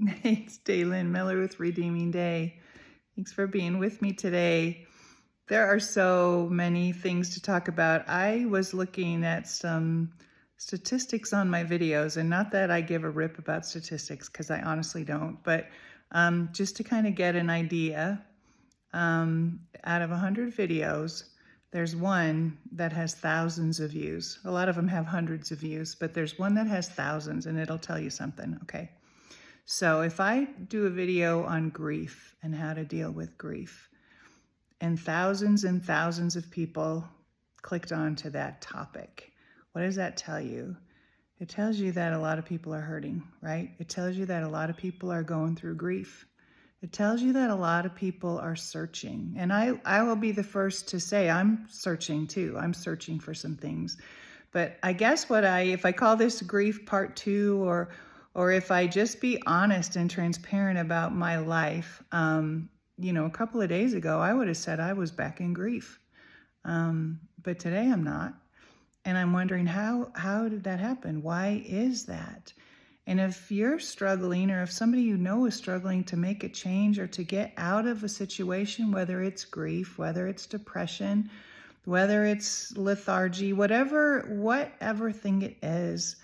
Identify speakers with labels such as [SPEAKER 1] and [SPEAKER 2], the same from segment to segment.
[SPEAKER 1] It's Daylin Miller with Redeeming Day. Thanks for being with me today. There are so many things to talk about. I was looking at some statistics on my videos, and not that I give a rip about statistics because I honestly don't, but just to kind of get an idea, out of 100 videos, there's one that has thousands of views. A lot of them have hundreds of views, but there's one that has thousands, and it'll tell you something, okay? So if I do a video on grief and how to deal with grief, and thousands of people clicked on to that topic, what does that tell you? It tells you that a lot of people are hurting, right? It tells you that a lot of people are going through grief. It tells you that a lot of people are searching. And I will be the first to say I'm searching too. I'm searching for some things. But I guess if I call this grief part 2, or if I just be honest and transparent about my life, a couple of days ago, I would have said I was back in grief. But today I'm not. And I'm wondering, how did that happen? Why is that? And if you're struggling, or if somebody you know is struggling to make a change or to get out of a situation, whether it's grief, whether it's depression, whether it's lethargy, whatever thing it is,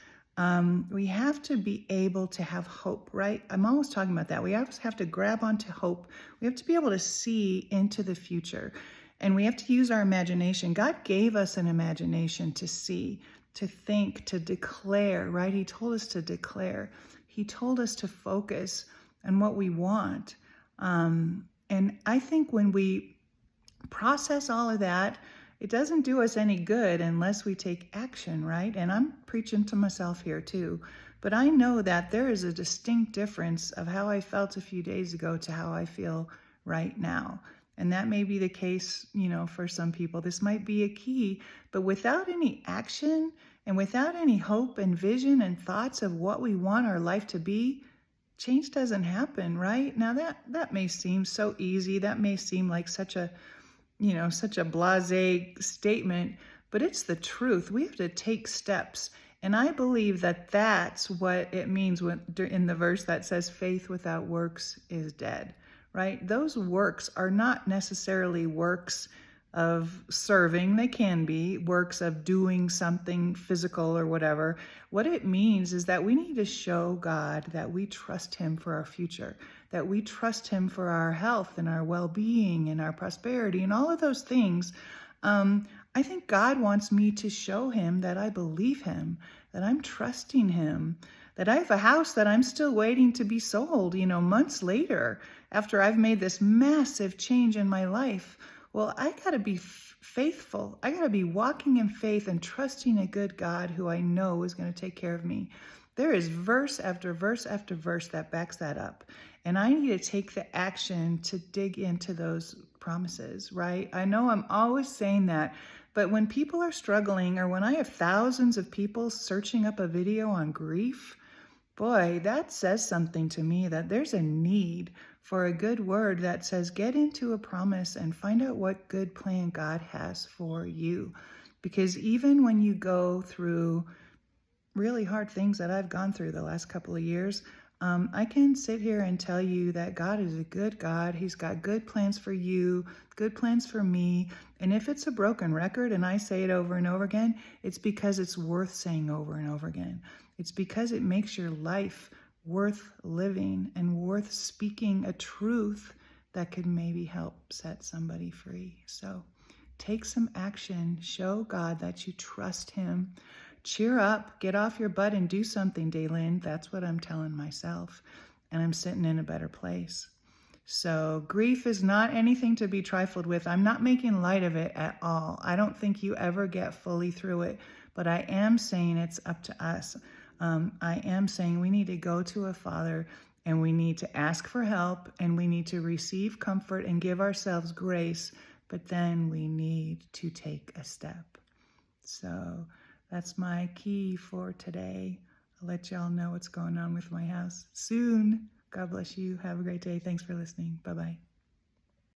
[SPEAKER 1] we have to be able to have hope, right? I'm always talking about that. We always have to grab onto hope. We have to be able to see into the future, and we have to use our imagination. God gave us an imagination to see, to think, to declare, right? He told us to declare. He told us to focus on what we want. And I think when we process all of that, it doesn't do us any good unless we take action, right? And I'm preaching to myself here too. But I know that there is a distinct difference of how I felt a few days ago to how I feel right now. And that may be the case, for some people. This might be a key, but without any action and without any hope and vision and thoughts of what we want our life to be, change doesn't happen, right? Now that may seem so easy. That may seem like such a blasé statement, but it's the truth. We have to take steps. And I believe that that's what it means in the verse that says faith without works is dead. Right? Those works are not necessarily works of serving. They can be works of doing something physical or whatever. What it means is that we need to show God that we trust him for our future, that we trust him for our health and our well-being and our prosperity and all of those things. I think God wants me to show him that I believe him, that I'm trusting him, that I have a house that I'm still waiting to be sold, months later, after I've made this massive change in my life. Well, I got to be faithful. I got to be walking in faith and trusting a good God who I know is going to take care of me. There is verse after verse after verse that backs that up. And I need to take the action to dig into those promises, right? I know I'm always saying that, but when people are struggling, or when I have thousands of people searching up a video on grief, boy, that says something to me, that there's a need for a good word that says, get into a promise and find out what good plan God has for you. Because even when you go through really hard things that I've gone through the last couple of years, I can sit here and tell you that God is a good God. He's got good plans for you, good plans for me. And if it's a broken record and I say it over and over again, it's because it's worth saying over and over again. It's because it makes your life worth living and worth speaking a truth that could maybe help set somebody free. So take some action. Show God that you trust him. Cheer up, get off your butt and do something, Daylin. That's what I'm telling myself. And I'm sitting in a better place. So grief is not anything to be trifled with. I'm not making light of it at all. I don't think you ever get fully through it. But I am saying it's up to us. I am saying we need to go to a Father, and we need to ask for help, and we need to receive comfort and give ourselves grace. But then we need to take a step. So that's my key for today. I'll let y'all know what's going on with my house soon. God bless you. Have a great day. Thanks for listening. Bye-bye.